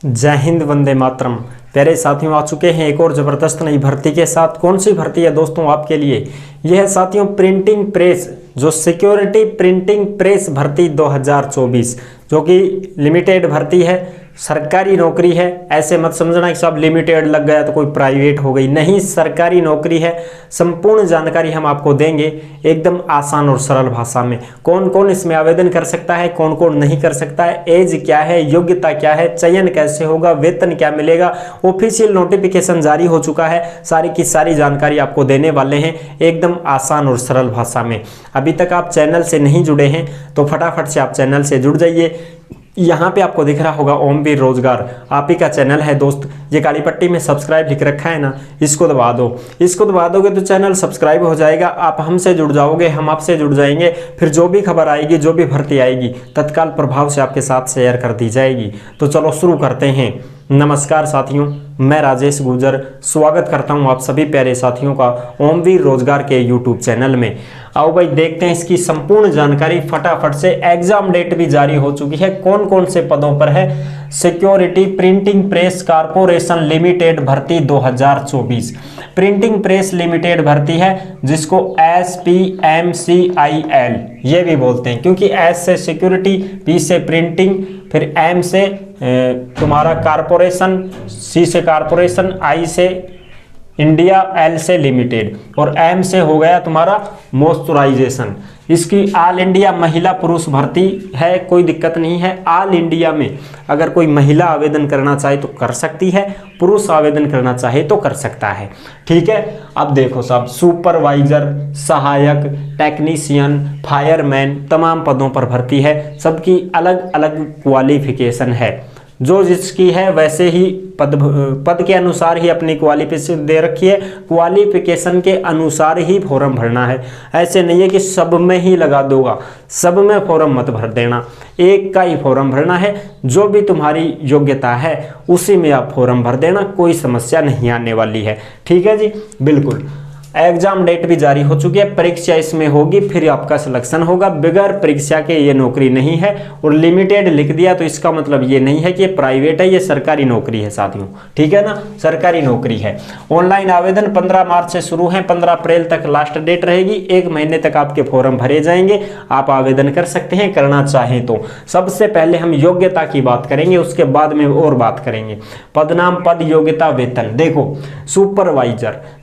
जय हिंद, वंदे मातरम। प्यारे साथियों, आ चुके हैं एक और ज़बरदस्त नई भर्ती के साथ। कौन सी भर्ती है दोस्तों आपके लिए? यह है साथियों प्रिंटिंग प्रेस, जो सिक्योरिटी प्रिंटिंग प्रेस भर्ती 2024, जो कि लिमिटेड भर्ती है, सरकारी नौकरी है। ऐसे मत समझना कि साहब लिमिटेड लग गया तो कोई प्राइवेट हो गई, नहीं, सरकारी नौकरी है। संपूर्ण जानकारी हम आपको देंगे एकदम आसान और सरल भाषा में। कौन कौन इसमें आवेदन कर सकता है, कौन कौन नहीं कर सकता है, एज क्या है, योग्यता क्या है, चयन कैसे होगा, वेतन क्या मिलेगा, ऑफिशियल नोटिफिकेशन जारी हो चुका है, सारी की सारी जानकारी आपको देने वाले हैं एकदम आसान और सरल भाषा में। अभी तक आप चैनल से नहीं जुड़े हैं तो फटाफट से आप चैनल से जुड़ जाइए। यहाँ पे आपको दिख रहा होगा ओमवीर रोजगार, आप ही का चैनल है दोस्त। ये काली पट्टी में सब्सक्राइब लिख रखा है ना, इसको दबा दो। इसको दबा दोगे तो चैनल सब्सक्राइब हो जाएगा, आप हमसे जुड़ जाओगे, हम आपसे जुड़ जाएंगे। फिर जो भी खबर आएगी, जो भी भर्ती आएगी, तत्काल प्रभाव से आपके साथ शेयर कर दी जाएगी। तो चलो शुरू करते हैं। नमस्कार साथियों, मैं राजेश गुर्जर स्वागत करता हूं आप सभी प्यारे साथियों का ओमवीर रोजगार के यूट्यूब चैनल में। आओ भाई देखते हैं इसकी संपूर्ण जानकारी फटाफट से। एग्जाम डेट भी जारी हो चुकी है, कौन कौन से पदों पर है। Security printing press corporation limited भर्ती 2024, प्रिंटिंग प्रेस लिमिटेड भर्ती है, जिसको SPMCIL ये भी बोलते हैं, क्योंकि S से सिक्योरिटी, P से प्रिंटिंग, फिर M से तुम्हारा कारपोरेशन, C से कारपोरेशन, I से इंडिया, L से लिमिटेड और M से हो गया तुम्हारा मॉइस्चराइजेशन। इसकी ऑल इंडिया महिला पुरुष भर्ती है, कोई दिक्कत नहीं है। ऑल इंडिया में अगर कोई महिला आवेदन करना चाहे तो कर सकती है, पुरुष आवेदन करना चाहे तो कर सकता है, ठीक है। अब देखो साहब, सुपरवाइजर, सहायक, टेक्नीशियन, फायरमैन, तमाम पदों पर भर्ती है। सबकी अलग अलग क्वालिफिकेशन है, जो जिसकी है वैसे ही पद के अनुसार ही अपनी क्वालिफिकेशन दे रखी है। क्वालिफिकेशन के अनुसार ही फॉर्म भरना है। ऐसे नहीं है कि सब में ही लगा दोगा, सब में फॉर्म मत भर देना, एक का ही फॉर्म भरना है। जो भी तुम्हारी योग्यता है उसी में आप फॉर्म भर देना, कोई समस्या नहीं आने वाली है, ठीक है जी, बिल्कुल। एग्जाम डेट भी जारी हो चुकी है, परीक्षा इसमें होगी, फिर आपका सिलेक्शन होगा। बगैर परीक्षा के ये नौकरी नहीं है। और लिमिटेड लिख दिया तो इसका मतलब ये नहीं है कि ये प्राइवेट है, ये सरकारी नौकरी है साथियों, ठीक है ना, सरकारी नौकरी है। ऑनलाइन आवेदन 15 मार्च से शुरू है, 15 अप्रैल तक लास्ट डेट रहेगी। 1 महीने तक आपके फॉर्म भरे जाएंगे, आप आवेदन कर सकते हैं करना चाहें तो। सबसे पहले हम योग्यता की बात करेंगे, उसके बाद में और बात करेंगे। पदनाम, पद, योग्यता, वेतन। देखो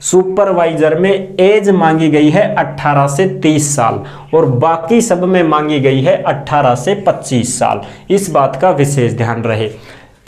सुपरवाइजर में एज मांगी गई है 18 से 30 साल और बाकी सब में मांगी गई है 18 से 25 साल। इस बात का विशेष ध्यान रहे।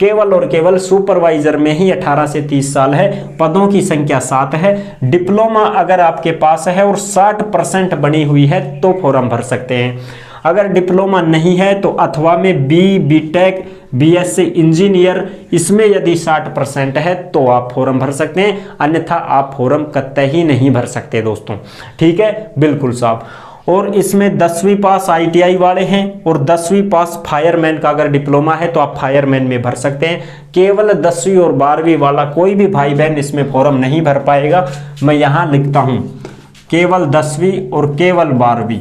केवल और केवल सुपरवाइजर में ही 18 से 30 साल है। पदों की संख्या 7 है। डिप्लोमा अगर आपके पास है और 60% बनी हुई है तो फॉर्म भर सकते हैं। अगर डिप्लोमा नहीं है तो अथवा में BTech, BSc इंजीनियर, इसमें यदि 60% है तो आप फॉर्म भर सकते हैं, अन्यथा आप फॉर्म कतई ही नहीं भर सकते दोस्तों, ठीक है, बिल्कुल साहब। और इसमें 10वीं पास ITI वाले हैं और 10वीं पास फायरमैन का अगर डिप्लोमा है तो आप फायरमैन में भर सकते हैं। केवल 10वीं और 12वीं वाला कोई भी भाई बहन इसमें फॉर्म नहीं भर पाएगा। मैं यहाँ लिखता हूँ केवल 10वीं और केवल 12वीं,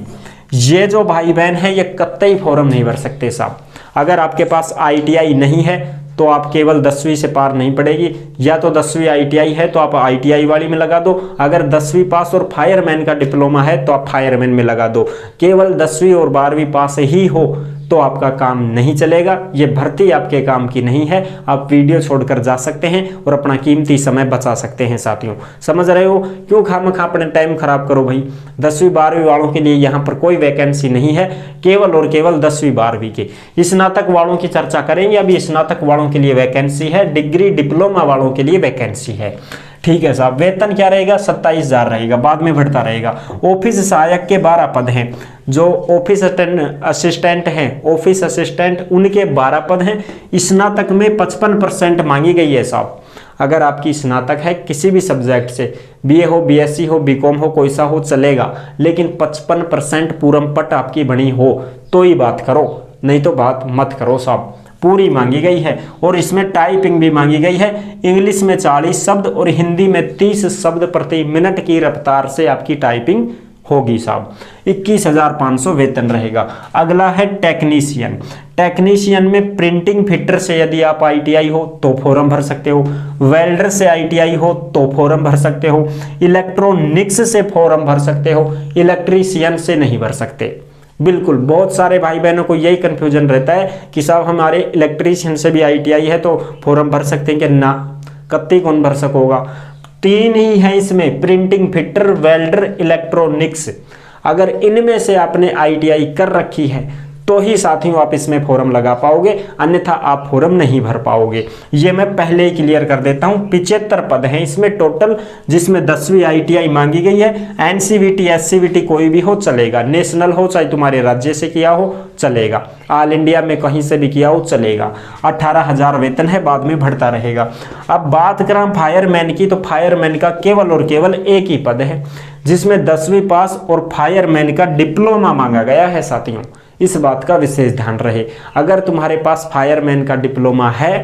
ये जो भाई बहन है ये कतई फॉर्म नहीं भर सकते साहब। अगर आपके पास ITI नहीं है तो आप केवल 10वीं से पार नहीं पड़ेगी, या तो 10वीं ITI है तो आप ITI वाली में लगा दो। अगर 10वीं पास और फायरमैन का डिप्लोमा है तो आप फायरमैन में लगा दो। केवल 10वीं और 12वीं पास ही हो तो आपका काम नहीं चलेगा, ये भर्ती आपके काम की नहीं है। आप वीडियो छोड़कर जा सकते हैं और अपना कीमती समय बचा सकते हैं साथियों, समझ रहे हो। क्यों खामखा अपने टाइम खराब करो भाई। 10वीं 12वीं वालों के लिए यहाँ पर कोई वैकेंसी नहीं है, केवल और केवल 10वीं 12वीं के। स्नातक वालों की चर्चा करेंगे, अभी स्नातक वालों के लिए वैकेंसी है, डिग्री डिप्लोमा वालों के लिए वैकेंसी है, ठीक है साहब। वेतन क्या रहेगा? 27,000 रहेगा, बाद में बढ़ता रहेगा। ऑफिस सहायक के 12 पद हैं। जो ऑफिस असिस्टेंट हैं, ऑफिस असिस्टेंट, उनके 12 पद हैं। स्नातक में 55% मांगी गई है साहब। अगर आपकी स्नातक है किसी भी सब्जेक्ट से, BA हो, BSc हो, BCom हो, कोई सा हो चलेगा, लेकिन 55% पूरम पट आपकी बनी हो तो ही बात करो, नहीं तो बात मत करो साहब। पूरी मांगी गई है और इसमें टाइपिंग भी मांगी गई है। इंग्लिश में 40 शब्द और हिंदी में 30 शब्द प्रति मिनट की रफ्तार से आपकी टाइपिंग होगी साहब। 21,500 वेतन रहेगा। अगला है टेक्नीशियन। टेक्नीशियन में प्रिंटिंग फिटर से यदि आप ITI हो तो फॉर्म भर सकते हो, वेल्डर से ITI हो तो फॉर्म भर सकते हो, इलेक्ट्रॉनिक्स से फॉर्म भर सकते हो, इलेक्ट्रीशियन से नहीं भर सकते। बिल्कुल, बहुत सारे भाई बहनों को यही कंफ्यूजन रहता है कि साहब हमारे इलेक्ट्रीशियन से भी ITI है तो फॉर्म भर सकते हैं कि ना, कत्ती कौन भर सकोगा। 3 ही है इसमें, प्रिंटिंग फिटर, वेल्डर, इलेक्ट्रॉनिक्स। अगर इनमें से आपने ITI कर रखी है तो ही साथियों आप इसमें फॉर्म लगा पाओगे, अन्यथा आप फॉर्म नहीं भर पाओगे। ये मैं पहले ही क्लियर कर देता हूं। 75 पद हैं इसमें टोटल, जिसमें 10वीं ITI मांगी गई है। NCVT SCVT कोई भी हो चलेगा, नेशनल हो चाहे तुम्हारे राज्य से किया हो चलेगा, ऑल इंडिया में कहीं से भी किया हो चलेगा। 18,000 वेतन है, बाद में बढ़ता रहेगा। अब बात करें फायरमैन की, तो फायरमैन का केवल और केवल एक ही पद है, जिसमें 10वीं पास और फायरमैन का डिप्लोमा मांगा गया है साथियों। इस बात का विशेष ध्यान रहे, अगर तुम्हारे पास फायरमैन का डिप्लोमा है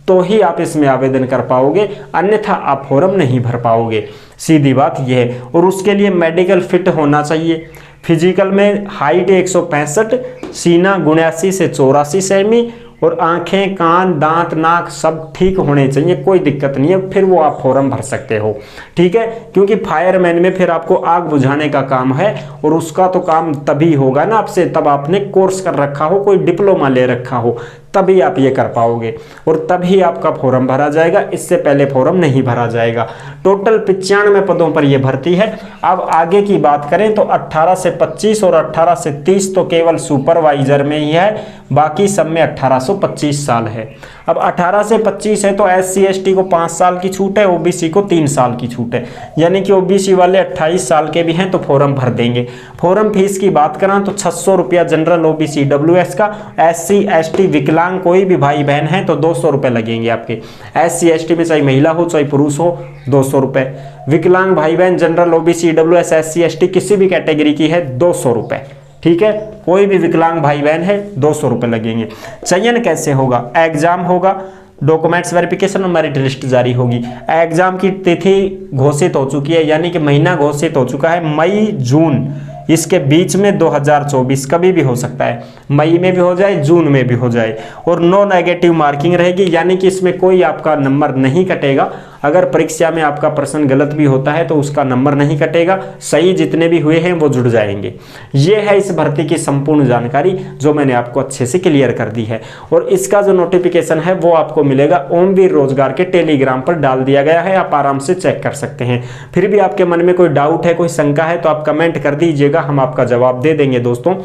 तो ही आप इसमें आवेदन कर पाओगे, अन्यथा आप फॉर्म नहीं भर पाओगे, सीधी बात यह है। और उसके लिए मेडिकल फिट होना चाहिए। फिजिकल में हाइट 165, सीना 79 से 84 सेमी, और आंखें, कान, दांत, नाक सब ठीक होने चाहिए, कोई दिक्कत नहीं है, फिर वो आप फॉर्म भर सकते हो। ठीक है, क्योंकि फायरमैन में फिर आपको आग बुझाने का काम है, और उसका तो काम तभी होगा ना आपसे, तब आपने कोर्स कर रखा हो, कोई डिप्लोमा ले रखा हो, तभी आप ये कर पाओगे और तभी आपका फॉर्म भरा जाएगा। इससे पहले फॉर्म नहीं भरा जाएगा। टोटल 95 पदों पर यह भर्ती है। अब आगे की बात करें तो 18 से 25 और 18 से 30 तो केवल सुपरवाइजर में ही है, बाकी सब में 1825 साल है। अब 18 से 25 है तो SC ST को 5 साल की छूट है, OBC को 3 साल की छूट है, यानी कि OBC वाले 28 साल के भी हैं तो फॉर्म भर देंगे। फॉर्म फीस की बात करें तो 600 रुपया जनरल OBC WS का, SC ST विकलांग कोई भी भाई बहन है तो 200 रुपए लगेंगे आपके। SC ST में चाहे महिला हो चाहे पुरुष हो 200 रुपए। विकलांग भाई बहन general OBC WS SC ST किसी भी कैटेगरी की है 200 रुपए। ठीक है, कोई भी विकलांग भाई बहन है 200 रुपए लगेंगे। चयन कैसे होगा? एग्जाम होगा, डॉक्यूमेंट्स वेरिफिकेशन और मेरिट लिस्ट जारी होगी। एग्जाम की तिथि घोषित हो चुकी है, यानी कि महीना घोषित हो चुका है, मई जून, इसके बीच में 2024 कभी भी हो सकता है, मई में भी हो जाए, जून में भी हो जाए। और नो नेगेटिव मार्किंग रहेगी, यानी कि इसमें कोई आपका नंबर नहीं कटेगा। अगर परीक्षा में आपका प्रश्न गलत भी होता है तो उसका नंबर नहीं कटेगा, सही जितने भी हुए हैं वो जुड़ जाएंगे। ये है इस भर्ती की संपूर्ण जानकारी जो मैंने आपको अच्छे से क्लियर कर दी है। और इसका जो नोटिफिकेशन है वो आपको मिलेगा ओमवीर रोजगार के टेलीग्राम पर डाल दिया गया है, आप आराम से चेक कर सकते हैं। फिर भी आपके मन में कोई डाउट है, कोई शंका है तो आप कमेंट कर दीजिएगा, हम आपका जवाब दे देंगे दोस्तों।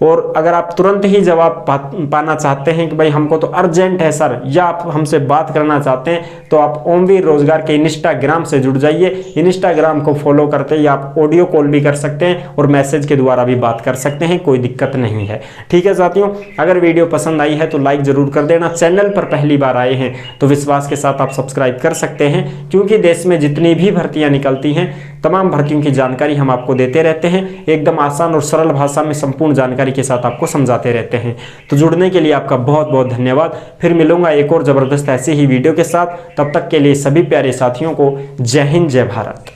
और अगर आप तुरंत ही जवाब पाना चाहते हैं कि भाई हमको तो अर्जेंट है सर, या आप हमसे बात करना चाहते हैं तो आप ओमवीर रोजगार के इंस्टाग्राम से जुड़ जाइए। इंस्टाग्राम को फॉलो करते ही आप ऑडियो कॉल भी कर सकते हैं और मैसेज के द्वारा भी बात कर सकते हैं, कोई दिक्कत नहीं है। ठीक है साथियों, अगर वीडियो पसंद आई है तो लाइक जरूर कर देना। चैनल पर पहली बार आए हैं तो विश्वास के साथ आप सब्सक्राइब कर सकते हैं, क्योंकि देश में जितनी भी भर्तियां निकलती हैं तमाम भर्तियों की जानकारी हम आपको देते रहते हैं, एकदम आसान और सरल भाषा में संपूर्ण जानकारी के साथ आपको समझाते रहते हैं। तो जुड़ने के लिए आपका बहुत बहुत धन्यवाद। फिर मिलूंगा एक और जबरदस्त ऐसी ही वीडियो के साथ, तब तक के लिए सभी प्यारे साथियों को जय हिंद, जय भारत।